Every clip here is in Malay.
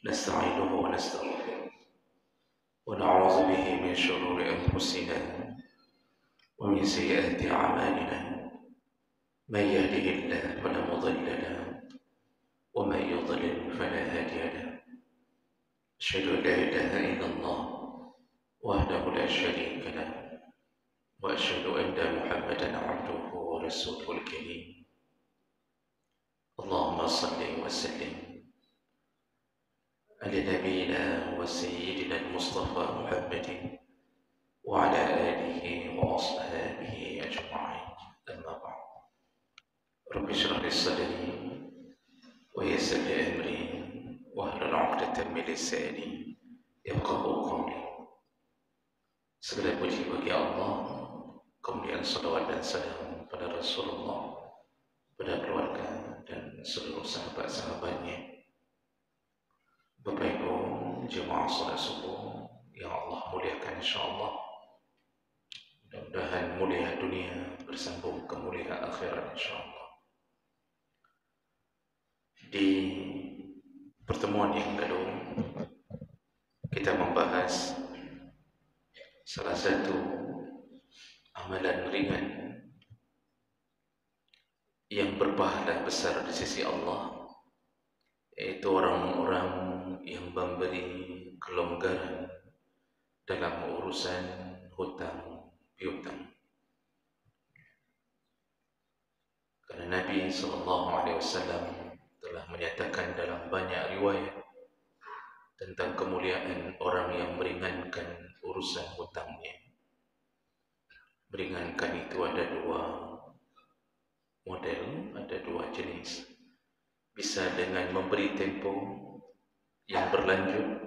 نستعينه ونستغفره ونعوذ به من شرور أنفسنا ومن سيئات أعمالنا. من يهده الله فلا مضل له ومن يضلل فلا هادي له. أشهد أن لا إله إلا الله وحده لا شريك له وأشهد أن محمدا عبده ورسوله الكريم. اللهم صل وسلم على نبينا وسيدنا المصطفى محمد وعلى آله وأصحابه أجمعين. أما بعد، رب اشرح لي صدري ويسر لي أمري واحلل عقدة من لساني يفقهوا قولي. Segala puji bagi Allah, kemudian salawat dan salam pada Rasulullah, pada keluarga dan seluruh sahabat-sahabatnya. Bapak Ibu jemaah salat subuh yang Allah muliakan, insyaallah mudah-mudahan mulia dunia bersambung ke mulia akhirat, insyaallah. Di pertemuan yang kedua kita membahas salah satu amalan ringan yang berpahala besar di sisi Allah, yaitu orang-orang yang memberi kelonggaran dalam urusan hutang piutang. Karena Nabi SAW telah menyatakan dalam banyak riwayat tentang kemuliaan orang yang meringankan urusan hutangnya. Meringankan itu ada dua model, ada dua jenis. Bisa dengan memberi tempo yang berlanjut,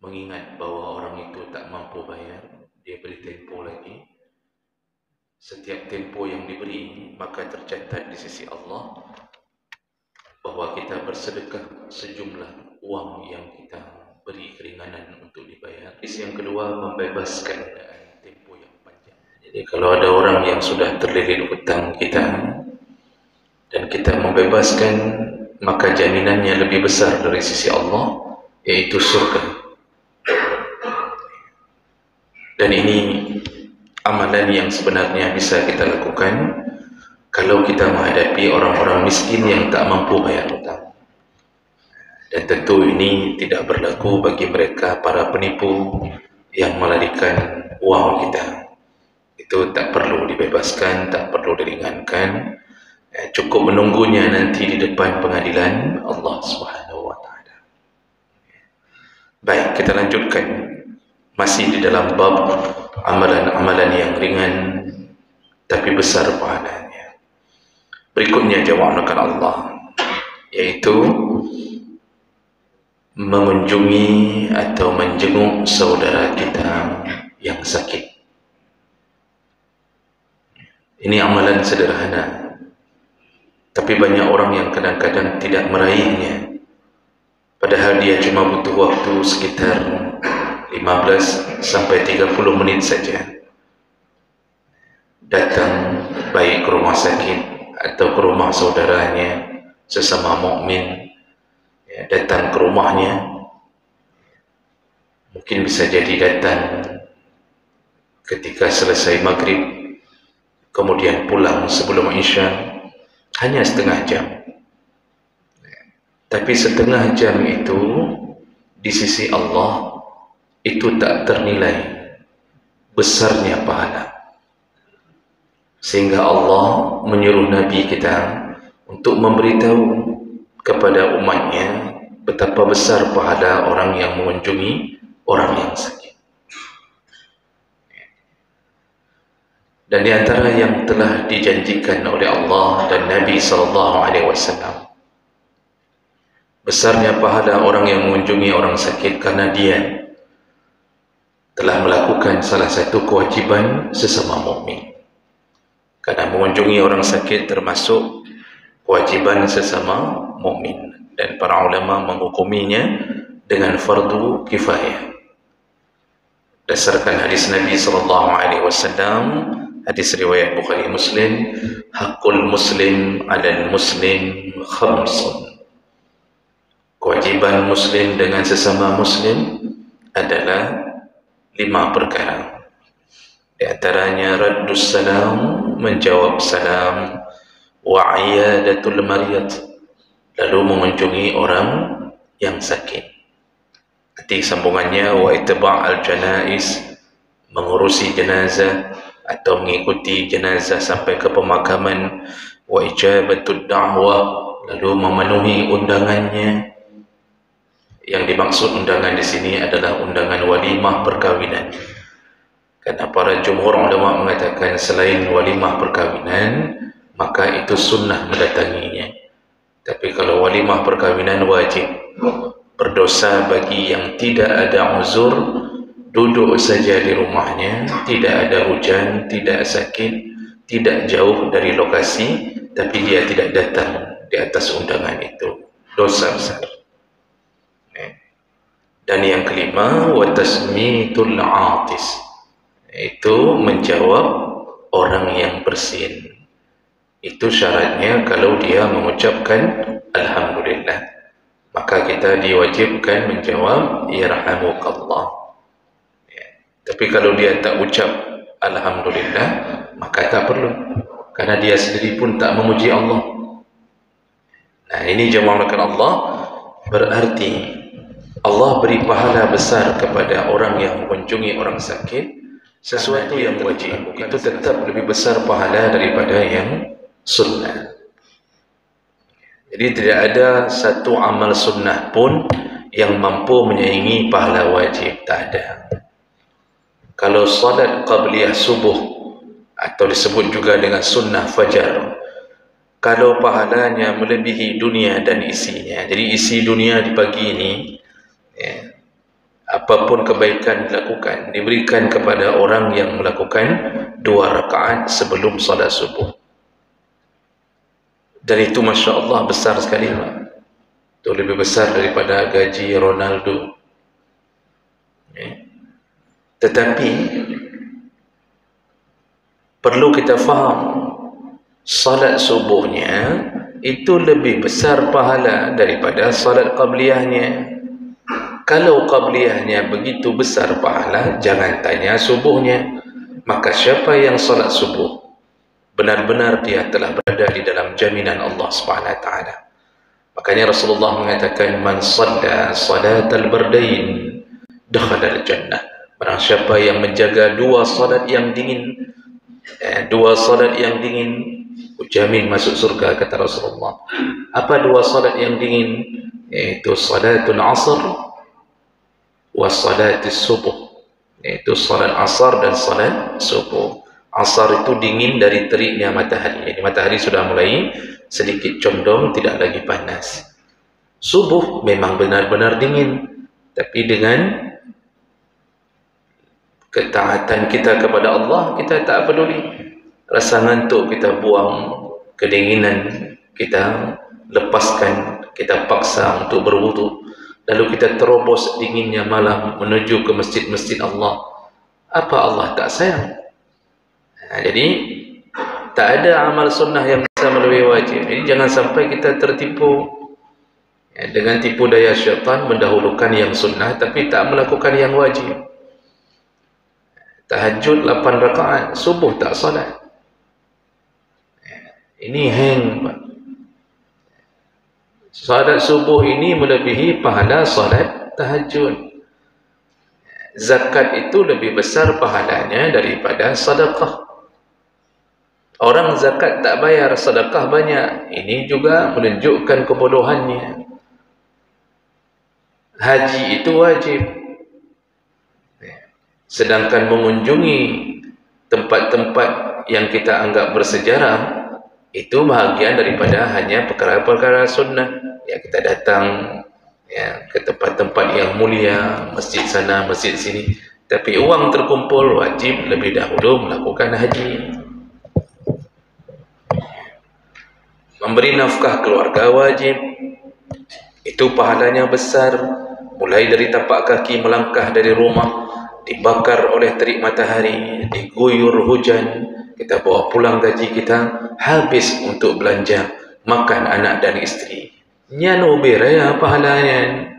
mengingat bahwa orang itu tak mampu bayar, dia beri tempo lagi. Setiap tempo yang diberi maka tercatat di sisi Allah bahwa kita bersedekah sejumlah uang yang kita beri keringanan untuk dibayar. Yang kedua, membebaskan tempo yang panjang. Jadi kalau ada orang yang sudah terlilit hutang kita dan kita membebaskan, maka jaminannya lebih besar dari sisi Allah, yaitu surga. Dan ini amalan yang sebenarnya bisa kita lakukan kalau kita menghadapi orang-orang miskin yang tak mampu bayar hutang. Dan tentu ini tidak berlaku bagi mereka para penipu yang melarikan uang kita. Itu tak perlu dibebaskan, tak perlu diringankan. Cukup menunggunya nanti di depan pengadilan Allah Subhanahu wa Ta'ala. Baik, kita lanjutkan. Masih di dalam bab amalan-amalan yang ringan tapi besar pahalanya. Berikutnya jawaban Allah, yaitu mengunjungi atau menjenguk saudara kita yang sakit. Ini amalan sederhana, tapi banyak orang yang kadang-kadang tidak meraihnya. Padahal dia cuma butuh waktu sekitar 15 sampai 30 menit saja. Datang baik ke rumah sakit atau ke rumah saudaranya sesama mukmin, datang ke rumahnya. Mungkin bisa jadi datang ketika selesai maghrib, kemudian pulang sebelum isya, hanya setengah jam. Tapi setengah jam itu di sisi Allah itu tak ternilai besarnya pahala. Sehingga Allah menyuruh Nabi kita untuk memberitahu kepada umatnya betapa besar pahala orang yang mengunjungi orang yang sakit. Dan di antara yang telah dijanjikan oleh Allah dan Nabi SAW, besarnya pahala orang yang mengunjungi orang sakit karena dia telah melakukan salah satu kewajiban sesama mukmin. Karena mengunjungi orang sakit termasuk kewajiban sesama mukmin, dan para ulama menghukuminya dengan fardu kifayah. Berdasarkan hadis Nabi SAW, hadis riwayat Bukhari Muslim, hakul muslim 'alal muslim khamsun. Kewajiban muslim dengan sesama muslim adalah 5 perkara. Di antaranya raddus salam, menjawab salam, wa iyadatul marid, lalu mengunjungi orang yang sakit. Nanti sambungannya wa itba' al janaiz, mengurusi jenazah atau mengikuti jenazah sampai ke pemakaman, wa ijabatud da'wah, lalu memenuhi undangannya. Yang dimaksud undangan di sini adalah undangan walimah perkawinan. Karena para jumhur ulama mengatakan selain walimah perkawinan, maka itu sunnah mendatanginya. Tapi kalau walimah perkawinan wajib. Berdosa bagi yang tidak ada uzur, duduk saja di rumahnya, tidak ada hujan, tidak sakit, tidak jauh dari lokasi, tapi dia tidak datang di atas undangan itu. Dosa besar. Dan yang kelima, wa tasmitul atis, itu menjawab orang yang bersin. Itu syaratnya kalau dia mengucapkan alhamdulillah, maka kita diwajibkan menjawab yarhamukallah. Tapi kalau dia tak ucap alhamdulillah, maka tak perlu, karena dia sendiri pun tak memuji Allah. Nah, ini jamaah Allah, berarti Allah beri pahala besar kepada orang yang mengunjungi orang sakit. Sesuatu yang wajib itu tetap lebih besar pahala daripada yang sunnah. Jadi tidak ada satu amal sunnah pun yang mampu menyaingi pahala wajib, tak ada. Kalau salat qabliyah subuh atau disebut juga dengan sunnah fajar, kalau pahalanya melebihi dunia dan isinya, jadi isi dunia di pagi ini, apapun kebaikan dilakukan, diberikan kepada orang yang melakukan 2 rakaat sebelum salat subuh. Dan itu Masya Allah besar sekali, Pak. Itu lebih besar daripada gaji Ronaldo. Tetapi perlu kita faham, salat subuhnya itu lebih besar pahala daripada salat qabliyahnya. Kalau qabliyahnya begitu besar pahala, jangan tanya subuhnya. Maka siapa yang salat subuh, benar-benar dia telah berada di dalam jaminan Allah SWT. Makanya Rasulullah mengatakan, man shalla salatal bardain dakhala al-jannah. Barang siapa yang menjaga 2 salat yang dingin, 2 salat yang dingin, jamin masuk surga, kata Rasulullah. Apa 2 salat yang dingin? Yaitu salatul asr wa salatul subuh, yaitu salat asar dan salat subuh. Asar itu dingin dari teriknya matahari, jadi matahari sudah mulai sedikit condong, tidak lagi panas. Subuh memang benar-benar dingin, tapi dengan ketaatan kita kepada Allah, kita tak peduli. Rasa ngantuk kita buang, kedinginan kita lepaskan, kita paksa untuk berwudu, lalu kita terobos dinginnya malam menuju ke masjid-masjid Allah. Apa Allah tak sayang? Jadi tak ada amal sunnah yang bisa melebihi wajib. Jadi jangan sampai kita tertipu dengan tipu daya syaitan, mendahulukan yang sunnah tapi tak melakukan yang wajib. Tahajud 8 rakaat, subuh tak salat. Ini hang. Salat subuh ini melebihi pahala salat tahajud. Zakat itu lebih besar pahalanya daripada sedekah. Orang zakat tak bayar, sedekah banyak. Ini juga menunjukkan kebodohannya. Haji itu wajib, sedangkan mengunjungi tempat-tempat yang kita anggap bersejarah itu bahagian daripada hanya perkara-perkara sunnah. Ya, kita datang ya ke tempat-tempat yang mulia, masjid sana, masjid sini, tapi uang terkumpul, wajib lebih dahulu melakukan haji. Memberi nafkah keluarga wajib, itu pahalanya besar. Mulai dari tapak kaki melangkah dari rumah, dibakar oleh terik matahari, diguyur hujan, kita bawa pulang gaji kita, habis untuk belanja makan anak dan isteri. nyan ubir ya pahalanya.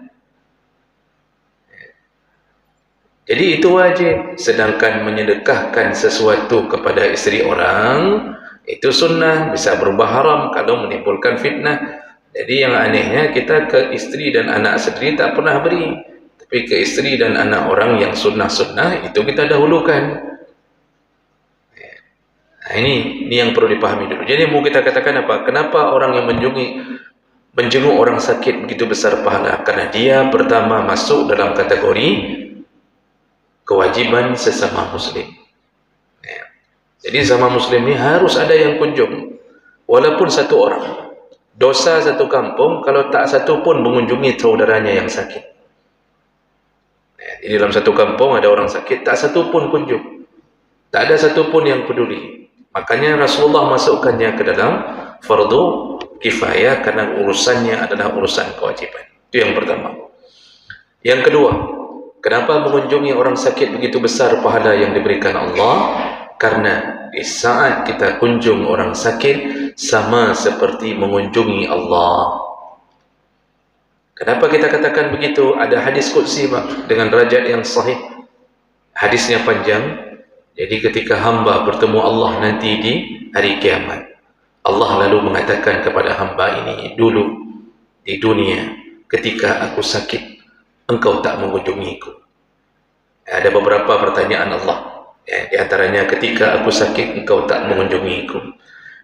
Jadi itu wajib. Sedangkan menyedekahkan sesuatu kepada isteri orang itu sunnah, bisa berubah haram kalau menimbulkan fitnah. Jadi yang anehnya kita ke isteri dan anak sendiri tak pernah beri, tapi ke isteri dan anak orang yang sunnah-sunnah itu kita dahulukan. Nah, ini yang perlu dipahami dulu. Jadi mau kita katakan apa? Kenapa orang yang menjenguk orang sakit begitu besar pahala? Karena dia pertama masuk dalam kategori kewajiban sesama muslim. Jadi sama muslim ini harus ada yang kunjung, walaupun satu orang. Dosa satu kampung kalau tak satu pun mengunjungi saudaranya yang sakit. Di dalam satu kampung ada orang sakit, tak satu pun kunjung, tak ada satu pun yang peduli. Makanya Rasulullah masukkannya ke dalam fardu kifayah, karena urusannya adalah urusan kewajiban. Itu yang pertama. Yang kedua, kenapa mengunjungi orang sakit begitu besar pahala yang diberikan Allah? Karena di saat kita kunjung orang sakit sama seperti mengunjungi Allah. Kenapa kita katakan begitu? Ada hadis qudsi dengan derajat yang sahih. Hadisnya panjang. Jadi ketika hamba bertemu Allah nanti di hari kiamat, Allah lalu mengatakan kepada hamba ini, dulu di dunia ketika aku sakit engkau tak mengunjungiku. Ada beberapa pertanyaan Allah. Di antaranya, ketika aku sakit engkau tak mengunjungiku.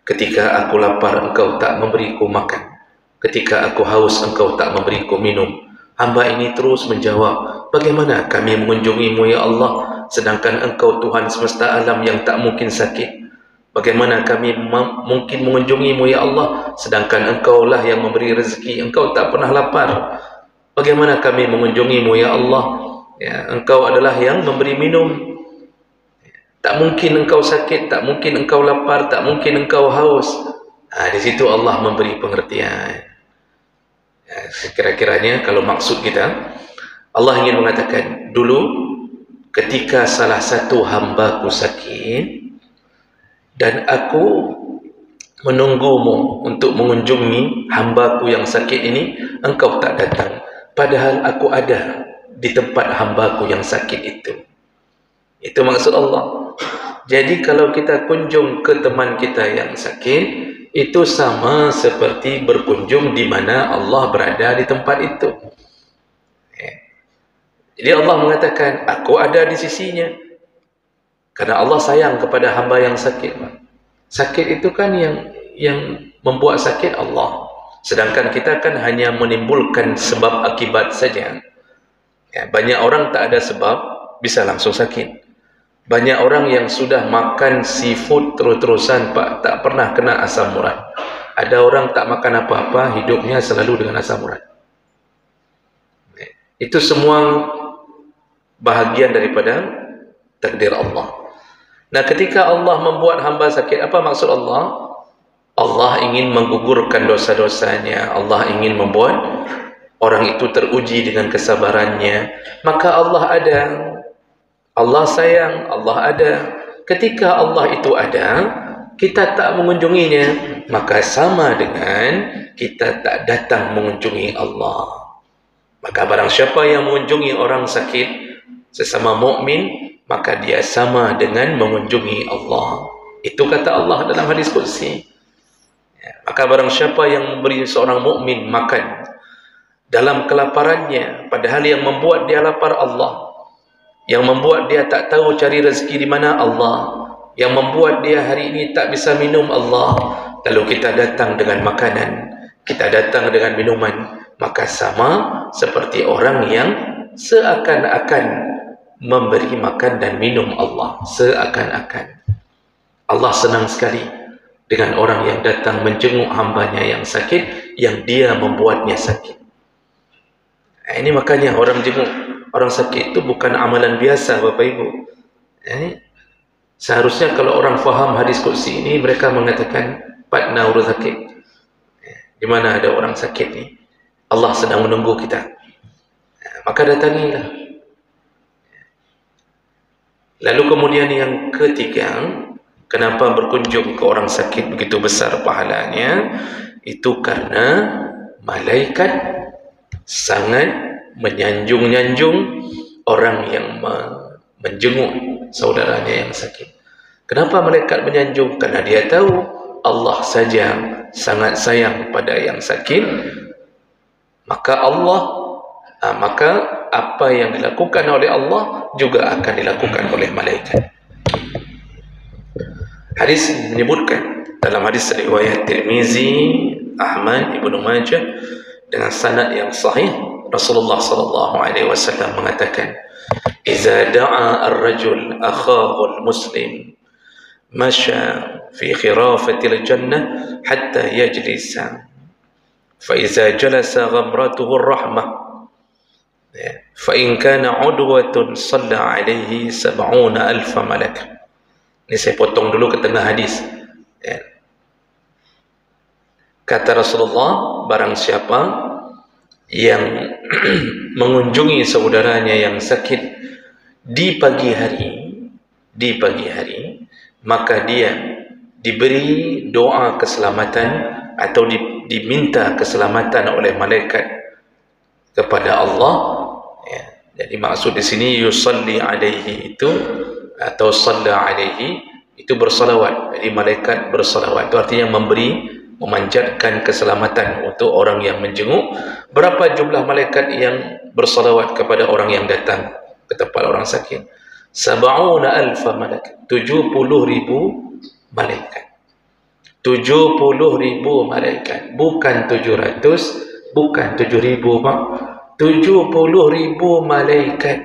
Ketika aku lapar engkau tak memberiku makan. Ketika aku haus engkau tak memberiku minum. Hamba ini terus menjawab, bagaimana kami mengunjungimu ya Allah, sedangkan engkau Tuhan semesta alam yang tak mungkin sakit. Bagaimana kami mungkin mengunjungimu ya Allah, sedangkan engkau lah yang memberi rezeki, engkau tak pernah lapar. Bagaimana kami mengunjungimu ya Allah, ya, engkau adalah yang memberi minum. Tak mungkin engkau sakit, tak mungkin engkau lapar, tak mungkin engkau haus. Di situ Allah memberi pengertian. Sekira-kiranya kalau maksud kita, Allah ingin mengatakan, dulu ketika salah satu hambaku sakit dan aku menunggumu untuk mengunjungi hambaku yang sakit ini, engkau tak datang, padahal aku ada di tempat hambaku yang sakit itu. Itu maksud Allah. Jadi kalau kita kunjung ke teman kita yang sakit, itu sama seperti berkunjung di mana Allah berada di tempat itu. Jadi Allah mengatakan, aku ada di sisinya. Karena Allah sayang kepada hamba yang sakit. Sakit itu kan yang membuat sakit Allah. Sedangkan kita kan hanya menimbulkan sebab akibat saja. Banyak orang tak ada sebab, bisa langsung sakit. Banyak orang yang sudah makan seafood terus-terusan Pak, tak pernah kena asam urat. Ada orang tak makan apa-apa, hidupnya selalu dengan asam urat. Itu semua bahagian daripada takdir Allah. Nah, ketika Allah membuat hamba sakit, apa maksud Allah? Allah ingin menggugurkan dosa-dosanya. Allah ingin membuat orang itu teruji dengan kesabarannya. Maka Allah ada. Allah sayang, Allah ada. Ketika Allah itu ada, kita tak mengunjunginya, maka sama dengan kita tak datang mengunjungi Allah. Maka barang siapa yang mengunjungi orang sakit, sesama mukmin, maka dia sama dengan mengunjungi Allah. Itu kata Allah dalam hadis qudsi. Maka barang siapa yang memberi seorang mukmin makan dalam kelaparannya, padahal yang membuat dia lapar Allah, yang membuat dia tak tahu cari rezeki di mana Allah, yang membuat dia hari ini tak bisa minum Allah, lalu kita datang dengan makanan, kita datang dengan minuman, maka sama seperti orang yang seakan-akan memberi makan dan minum Allah. Seakan-akan. Allah senang sekali dengan orang yang datang menjenguk hambanya yang sakit, yang dia membuatnya sakit. Ini makanya orang jenguk orang sakit itu bukan amalan biasa, Bapak Ibu. Seharusnya kalau orang faham hadis qudsi ini, mereka mengatakan, patna urus sakit. Di mana ada orang sakit ni, Allah sedang menunggu kita. Maka datangilah. Lalu kemudian yang ketiga, kenapa berkunjung ke orang sakit begitu besar pahalanya? Itu karena malaikat sangat menyanjung-nyanjung orang yang menjenguk saudaranya yang sakit. Kenapa malaikat menyanjung? Karena dia tahu Allah saja sangat sayang pada yang sakit. Maka maka apa yang dilakukan oleh Allah juga akan dilakukan oleh malaikat. Hadis menyebutkan dalam hadis riwayat Tirmizi, Ahmad, Ibnu Majah dengan sanad yang sahih, Rasulullah sallallahu alaihi wasallam mengatakan, "Idza da'a ar-rajul akhahu al-muslim masha fi khirafatil jannah hatta yajlisa fa idza jalasa ghamratuhu ar-rahmah fa in kana udwatun shalla alaihi 70,000 malak." Ini saya potong dulu ke tengah hadis. Kata Rasulullah, barang siapa yang mengunjungi saudaranya yang sakit di pagi hari, maka dia diberi doa keselamatan atau diminta keselamatan oleh malaikat kepada Allah. Jadi maksud di sini yusalli alaihi itu atau shalla alaihi itu bersalawat. Jadi malaikat bersalawat itu artinya memanjatkan keselamatan untuk orang yang menjenguk. Berapa jumlah malaikat yang bersalawat kepada orang yang datang ke tempat orang sakit? 70,000 malaikat, 70,000 malaikat. 70,000 malaikat, bukan 700, bukan 7,000, Pak. 70,000 malaikat.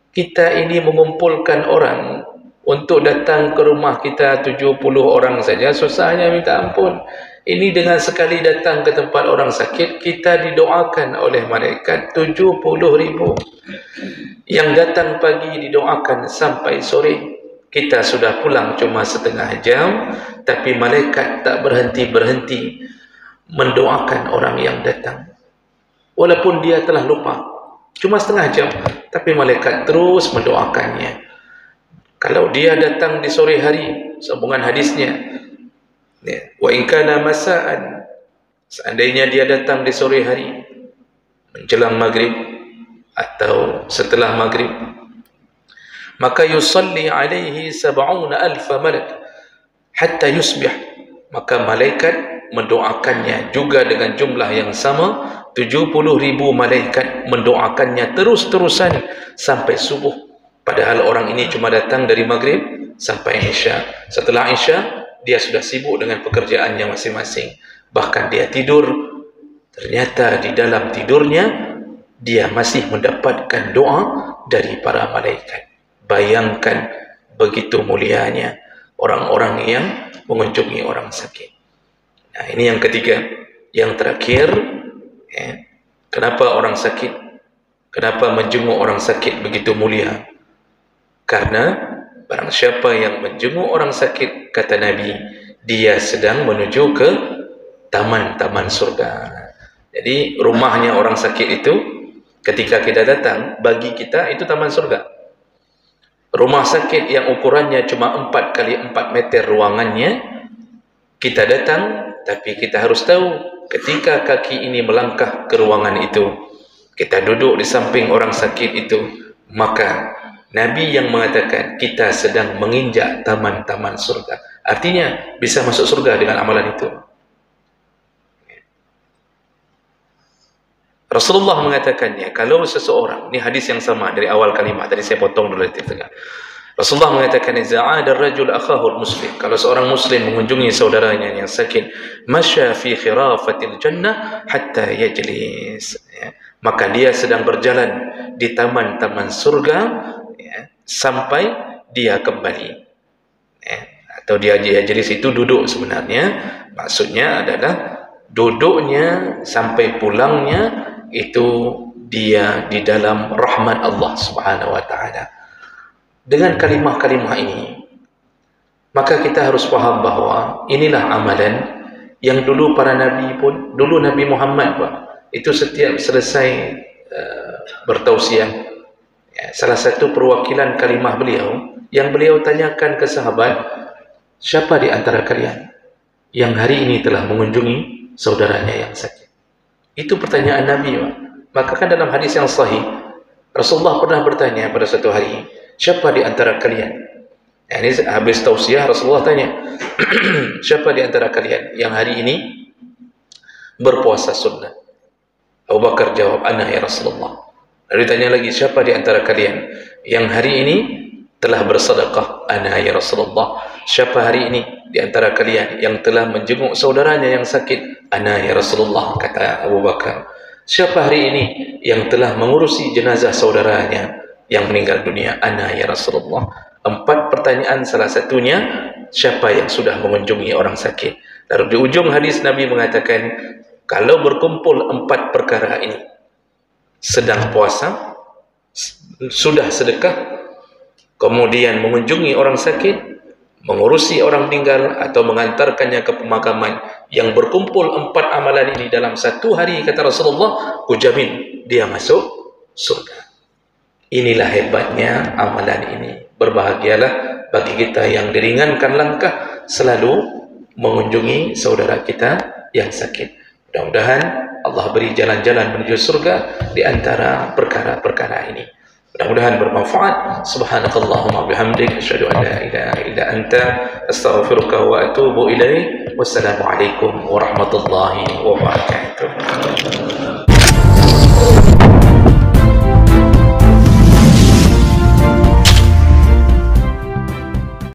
Kita ini mengumpulkan orang untuk datang ke rumah kita 70 orang saja susahnya minta ampun. Ini dengan sekali datang ke tempat orang sakit, kita didoakan oleh malaikat 70,000. Yang datang pagi didoakan sampai sore. Kita sudah pulang cuma setengah jam, tapi malaikat tak berhenti-berhenti mendoakan orang yang datang. Walaupun dia telah lupa, cuma setengah jam, tapi malaikat terus mendoakannya. Kalau dia datang di sore hari, sambungan hadisnya, wa in kana masa'an, seandainya dia datang di sore hari menjelang maghrib atau setelah maghrib, maka yusalli alaihi 70,000 malak hatta yusbih, maka malaikat mendoakannya juga dengan jumlah yang sama. 70,000 malaikat mendoakannya terus-terusan sampai subuh. Padahal orang ini cuma datang dari maghrib sampai isya. Setelah isya, dia sudah sibuk dengan pekerjaannya masing-masing. Bahkan dia tidur, ternyata di dalam tidurnya, dia masih mendapatkan doa dari para malaikat. Bayangkan begitu mulianya orang-orang yang mengunjungi orang sakit. Nah, ini yang ketiga. Yang terakhir, kenapa orang sakit, kenapa menjenguk orang sakit begitu mulia? Karena barang siapa yang menjenguk orang sakit, kata Nabi, dia sedang menuju ke taman-taman surga. Jadi rumahnya orang sakit itu, ketika kita datang, bagi kita itu taman surga. Rumah sakit yang ukurannya cuma 4 kali 4 meter ruangannya, kita datang, tapi kita harus tahu ketika kaki ini melangkah ke ruangan itu, kita duduk di samping orang sakit itu, maka Nabi yang mengatakan kita sedang menginjak taman-taman surga. Artinya bisa masuk surga dengan amalan itu. Rasulullah mengatakannya, kalau seseorang, ini hadis yang sama dari awal kalimat, tadi saya potong dulu di tengah. Rasulullah mengatakan, "Za'ada ar-rajul akhahu al-muslim." Kalau seorang muslim mengunjungi saudaranya yang sakit, masya fi khirafatil jannah hatta yajlis. Maka dia sedang berjalan di taman-taman surga sampai dia kembali. Atau dia yajlis itu duduk sebenarnya. Maksudnya adalah duduknya sampai pulangnya itu dia di dalam rahmat Allah Subhanahu wa taala. Dengan kalimah-kalimah ini, maka kita harus faham bahawa inilah amalan yang dulu para nabi pun, dulu Nabi Muhammad Pak, itu setiap selesai bertausiah, salah satu perwakilan kalimah beliau, yang beliau tanyakan ke sahabat, siapa di antara kalian yang hari ini telah mengunjungi saudaranya yang sakit? Itu pertanyaan Nabi, Pak. Maka kan dalam hadis yang sahih, Rasulullah pernah bertanya pada suatu hari, siapa di antara kalian? Ini habis tausiah Rasulullah tanya, siapa di antara kalian yang hari ini berpuasa sunnah? Abu Bakar jawab, ana ya Rasulullah. Lalu ditanya lagi, siapa di antara kalian yang hari ini telah bersedekah? Ana ya Rasulullah. Siapa hari ini di antara kalian yang telah menjenguk saudaranya yang sakit? Ana ya Rasulullah, kata Abu Bakar. Siapa hari ini yang telah mengurusi jenazah saudaranya yang meninggal dunia? Ana ya Rasulullah. 4 pertanyaan, salah satunya siapa yang sudah mengunjungi orang sakit. Lalu di ujung hadis Nabi mengatakan, kalau berkumpul 4 perkara ini, sedang puasa, sudah sedekah, kemudian mengunjungi orang sakit, mengurusi orang meninggal, atau mengantarkannya ke pemakaman, yang berkumpul 4 amalan ini dalam 1 hari, kata Rasulullah, kujamin dia masuk surga. Inilah hebatnya amalan ini. Berbahagialah bagi kita yang diringankan langkah selalu mengunjungi saudara kita yang sakit. Mudah-mudahan Allah beri jalan-jalan menuju surga di antara perkara-perkara ini. Mudah-mudahan bermanfaat. Subhanakallahumma bihamdik, asyhadu an la ilaha illa anta, astaghfiruka wa atubu ilaik. Wassalamualaikum warahmatullahi wabarakatuh.